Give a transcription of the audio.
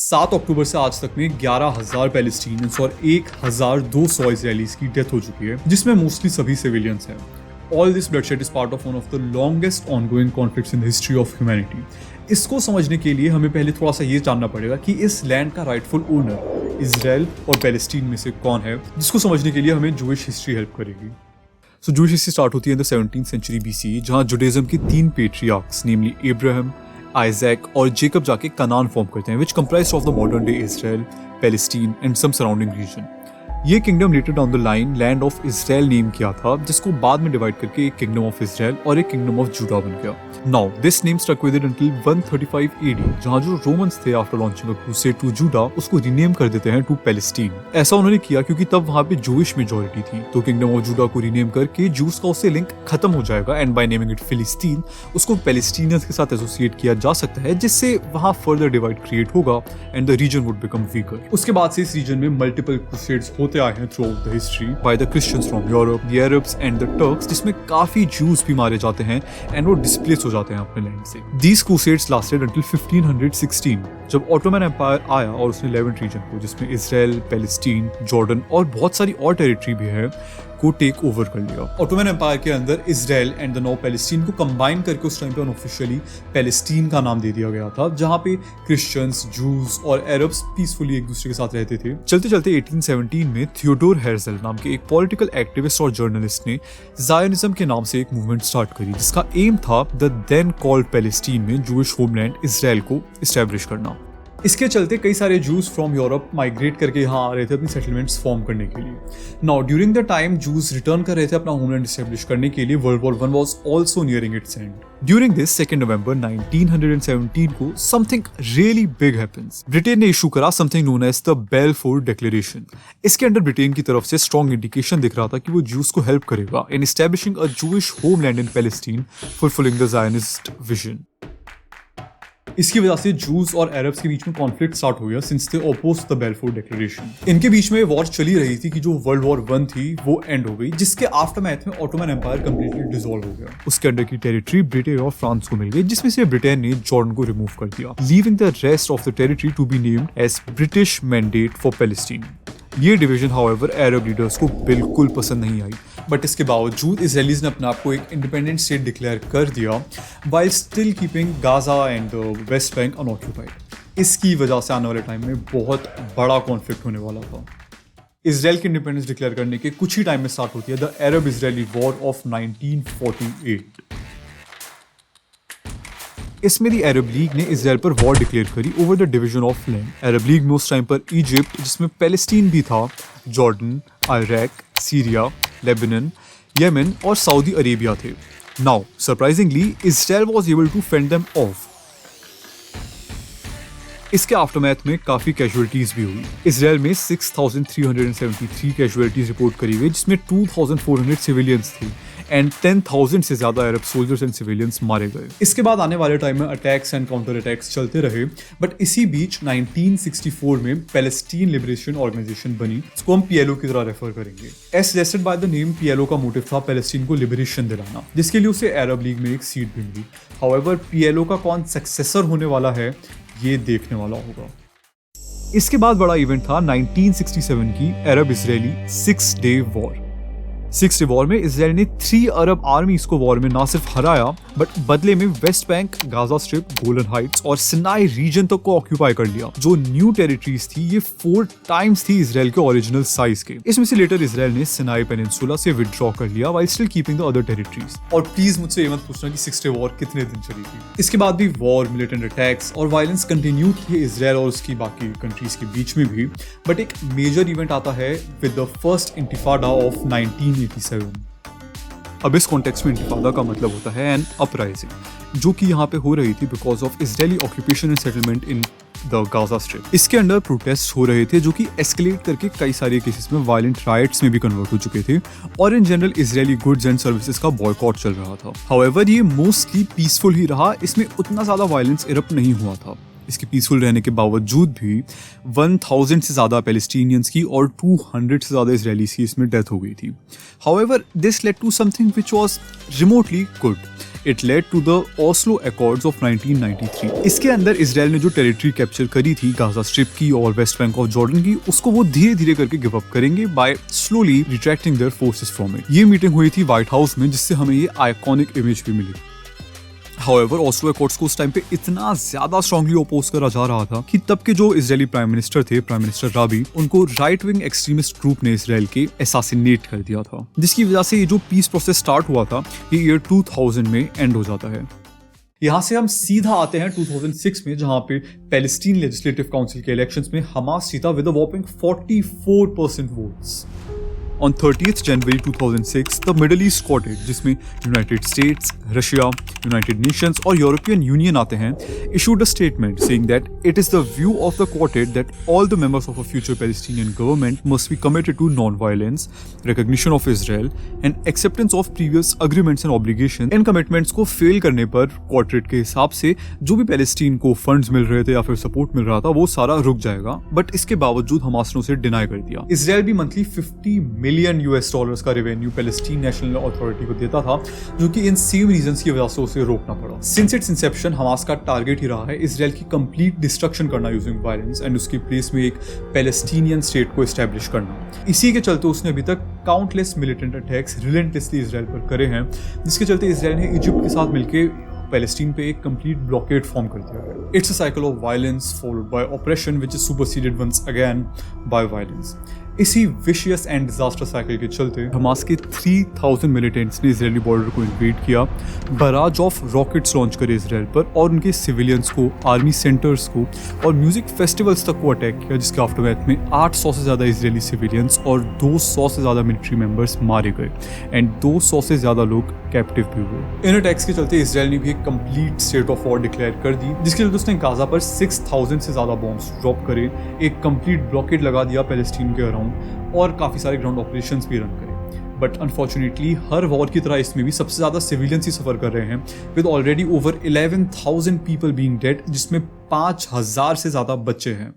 7 अक्टूबर से आज तक में 11,000 पैलेस्टीनियंस और 1,200 इजरायलीज की डेथ हो चुकी है, जिसमें मोस्टली सभी सिविलियंस हैं। All this bloodshed is part of one of the longest ongoing conflicts in the history of humanity. इसको समझने के लिए हमें पहले थोड़ा सा ये जानना पड़ेगा कि इस लैंड का राइटफुल ओनर इजराइल और पैलेस्टीन में से कौन है, जिसको समझने के लिए हमें जूइश हिस्ट्री हेल्प करेगी। सो जूइश हिस्ट्री स्टार्ट होती है in the 17th century BC, जहाँ जुडाइज्म के 3 पेट्रियार्क्स नेमली अब्राहम, आइजैक और जेकब जाके कनान फॉर्म करते हैं, which comprised of the modern day Israel, Palestine and some surrounding region. ये kingdom later down the line land of Israel name किया था, जिसको बाद में डिवाइड करके एक किंगडम ऑफ इजराइल और एक किंगडम ऑफ जूडा बन गया। Now this name stuck with it until 135 AD, जहां जो रोमन्स थे after launching a crusade to Judah उसको रीनेम कर देते हैं टू पैलेस्टीन। ऐसा उन्होंने किया क्योंकि तब वहां पे जूइश मेजॉरिटी थी, तो किंगडम ऑफ जूडा को रीनेम करके जूस का उससे लिंक खत्म हो जाएगा एंड बाय नेमिंग इट फिलिस्तीन उसको पैलेस्टीनियंस के साथ एसोसिएट किया जा सकता है, जिससे वहां फर्दर डिवाइड क्रिएट होगा and the region would become weaker. उसके बाद से इस रीजन में मल्टीपल क्रूसेड्स होते आए हैं through the history by the Christians from Europe, the Arabs and the Turks, जिसमें काफी जूस भी मारे जाते हैं एंड वो डिस्प्लेस हो जाते हैं अपने लैंड से। These crusades lasted until 1516, जब ऑटोमन एम्पायर आया और उसने लेवेंट रीजन को, जिसमें इजराइल, पैलेस्टीन, जॉर्डन और बहुत सारी और टेरिटरी भी है, को टेक ओवर कर लिया। ऑटोमन एम्पायर के अंदर Israel and the now Palestine को कंबाइन करके उस टाइम पे अनऑफिशियली पैलेस्टीन का नाम दे दिया गया था, जहां पे क्रिश्चियंस, जूस और अरब्स पीसफुली एक दूसरे के साथ रहते थे। चलते चलते 1817 में थियोडोर हेर्जल नाम के एक पॉलिटिकल एक्टिविस्ट और जर्नलिस्ट ने जायनिज्म के नाम से एक मूवमेंट स्टार्ट करी, जिसका एम था द देन कॉल्ड पैलेस्टीन में जूइश होमलैंड इजराइल को इस्टेब्लिश करना। इसके चलते कई सारे जूस फ्रॉम यूरोप माइग्रेट करके यहाँ आ रहे थे अपनी सेटलमेंट्स फॉर्म करने के लिए। Now during the time Jews return कर रहे थे अपना होमलैंड एस्टेब्लिश करने के लिए, world war 1 was also nearing its end. During this 2 नवंबर 1917 को something really big happens. Britain ने इशू करा something known as the Balfour declaration. इसके अंडर ब्रिटेन की तरफ से स्ट्रॉन्ग इंडिकेशन दिख रहा था कि वो जूस को हेल्प करेगा in establishing a Jewish homeland in Palestine, fulfilling the Zionist vision. इसकी वजह से जूस और अरब्स के बीच में कॉन्फ्लिक्ट स्टार्ट हो गया since they oppose the Balfour declaration. इनके बीच में वॉर चली रही थी कि जो वर्ल्ड वॉर 1 थी वो एंड हो गई, जिसके आफ्टरमैथ में ऑटोमन एम्पायर कंप्लीटली डिसॉल्व हो गया। उसके अंडर की टेरिटरी ब्रिटेन और फ्रांस को मिल गई, जिसमें से ब्रिटेन ने जॉर्डन को रिमूव कर दिया, leaving the rest of the territory to be named as British mandate for Palestine. ये डिवीजन हाउएवर अरब लीडर्स को बिल्कुल पसंद नहीं आई, बट इसके बावजूद इजराइलीज ने अपने आप को एक इंडिपेंडेंट स्टेट डिक्लेयर कर दिया while still keeping Gaza and the West Bank unoccupied. इसकी वजह से आने वाले टाइम में बहुत बड़ा कॉन्फ्लिक्ट होने वाला था। इजराइल की इंडिपेंडेंस डिक्लेयर करने के कुछ ही टाइम में स्टार्ट होती है the Arab Israeli war of 1948। इसमें दी अरब लीग ने इजराइल पर वॉर डिक्लेयर करी over the division of land. Arab League में उस टाइम पर इजिप्ट, जिसमें पैलेस्टीन भी था, Jordan, Iraq, Syria, Lebanon, Yemen और सऊदी अरेबिया थे। Now surprisingly Israel was able to fend them off. इसके आफ्टरमैथ में काफी कैजुअलिटीज भी हुई। इजराइल में 6,373 कैजुअलिटीज रिपोर्ट करी गई, जिसमें 2,400 सिविलियंस थे एंड 10,000 से ज्यादा अरब सोल्जर्स एंड सिविलियंस मारे गए। इसके बाद आने वाले टाइम में अटैक्स एंड काउंटर अटैक्स चलते रहे, बट इसी बीच 1964 में पैलेस्टीन लिबरेशन ऑर्गेनाइजेशन बनी, जिसको हम PLO की तरह रेफर करेंगे। As suggested by the name, PLO का मोटिव था पैलेस्टीन को लिबरेशन दिलाना, जिसके लिए उसे अरब लीग में एक सीट भी मिली। हाउएवर PLO का कौन सक्सेसर होने वाला है ये देखने वाला होगा। इसके बाद बड़ा इवेंट था 1967 की Arab Israeli 6 day war. 6 day war में इजराइल ने 3 अरब आर्मीज को वॉर में ना सिर्फ हराया, बट बदले में West Bank, Gaza strip, Golan Heights और सिनाई रीजन तक को ऑक्यूपाई कर लिया। जो न्यू टेरिटरीज थी ये 4 टाइम्स थी इजराइल के ओरिजिनल साइज के। इसमें से लेटर इजराइल ने सिनाई पेनिनसुला से विथड्रॉ कर लिया while still keeping the other territories. और प्लीज मुझसे ये मत पूछना कि 6 डे वॉर कितने दिन चली थी। इसके बाद भी वॉर, मिलिटेंट अटैक्स और वायलेंस कंटिन्यू थे इजराइल और उसकी बाकी कंट्रीज के बीच में भी, बट एक मेजर इवेंट आता है विद द फर्स्ट इंटिफाडा ऑफ 1987। अब इस कॉन्टेक्स्ट में इंटिफादा का मतलब होता है एन अपराइजिंग, जो कि यहाँ पे हो रही थी because of Israeli occupation and settlement in the Gaza strip. इसके अंडर प्रोटेस्ट हो रहे थे जो कि एस्केलेट करके कई सारे केसेस में वायलेंट राइट्स में भी कन्वर्ट हो चुके थे, और in general Israeli goods and services का बॉयकॉट चल रहा था। हाउएवर ये मोस्टली पीसफुल ही रहा, इसमें उतना ज्यादा वायलेंस इरप्ट नहीं हुआ था। इसके पीसफुल रहने के बावजूद भी 1000 से ज़्यादा पैलेस्टीनियंस की और 200 से ज़्यादा इजरायलीज की इसमें डेथ हो गई थी। However this led to something which was remotely good. It led to the Oslo accords of 1993। इसके अंदर इजराइल ने जो टेरिटरी कैप्चर करी थी गाजा स्ट्रिप की और वेस्ट बैंक ऑफ जॉर्डन की, उसको वो धीरे धीरे करके गिव अप करेंगे by slowly retracting their forces from it. ये मीटिंग हुई थी व्हाइट हाउस में, जिससे हमें ये आइकॉनिक इमेज भी मिली। हाउएवर ओस्लो अकॉर्ड्स को उस टाइम पे इतना ज्यादा स्ट्रांगली ओपोज करा जा रहा था कि तब के जो इजरायली प्राइम मिनिस्टर थे, प्राइम मिनिस्टर राबी, उनको राइट विंग एक्सट्रीमिस्ट ग्रुप ने इजराइल के असैसिनेट कर दिया था, जिसकी वजह से ये जो पीस प्रोसेस स्टार्ट हुआ था ये ईयर 2000 में एंड हो जाता है। यहाँ से हम सीधा आते हैं 2006 में, जहां पे पैलेस्टीन लेजिस्लेटिव काउंसिल के इलेक्शंस में हमास जीता विद अ वॉपिंग 44% वोट्स। On 30th January 2006, the Middle East Quartet, जिसमें United States, Russia, United Nations और यूरोपियन यूनियन आते हैं, issued a statement saying that it is the view of the Quartet that all the members of a future Palestinian government must be committed to non-violence, recognition of Israel, and acceptance of previous agreements and obligations। In commitments को fail करने पर quartet के हिसाब से जो भी Palestine को funds मिल रहे थे या फिर सपोर्ट मिल रहा था वो सारा रुक जाएगा, बट इसके बावजूद हमास ने उसे डिनाई कर दिया। इजराइल भी मंथली $50 मिलियन का रेवेन्यू पैलेस्टीन नेशनल अथॉरिटी को देता था, जो कि इन सेम रीजंस की वजह से उसे रोकना पड़ा। सिंस इट्स इंसेप्शन हमास का टारगेट ही रहा है इजराइल की कंप्लीट डिस्ट्रक्शन करना यूजिंग वायलेंस एंड उसकी प्लेस में एक पैलेस्टीनियन स्टेट को एस्टैब्लिश करना। इसी के चलते उसने अभी तक countless militant attacks relentlessly Israel पर करे हैं, जिसके चलते इजराइल ने इजिप्ट के साथ मिलकर पैलेस्टीन पे एक कंप्लीट ब्लॉकेड फॉर्म कर दिया है। It's a cycle of violence followed by operation which is superseded once again by violence. इसी विशियस एंड डिजास्टर साइकिल के चलते हमास के 3000 मिलिटेंट्स ने इजरायली बॉर्डर को इन्वेड किया, बराज ऑफ रॉकेट्स लॉन्च करे इजराइल पर और उनके सिविलियंस को, आर्मी सेंटर्स को और म्यूजिक फेस्टिवल्स तक को अटैक किया, जिसके आफ्टरमैथ में 800 से ज़्यादा इजरायली सिविलियंस और 200 से ज़्यादा मिलिट्री मेंबर्स मारे गए एंड 200 से ज़्यादा लोग कैप्टिव भी हुए। इन अटैक्स के चलते इजराइल ने भी एक complete state of war declare कर दी, जिसके चलते उसने गाजा पर 6000 से ज़्यादा बॉम्ब्स ड्रॉप करे, एक कंप्लीट ब्लॉकेड लगा दिया पैलेस्टीन के अराउंड और काफ़ी सारे ग्राउंड ऑपरेशंस भी रन करे। बट अनफॉर्चुनेटली हर वॉर की तरह इसमें भी सबसे ज़्यादा सिविलियंस ही सफ़र कर रहे हैं, with already over 11,000 people being dead, जिसमें 5000 से ज़्यादा बच्चे हैं।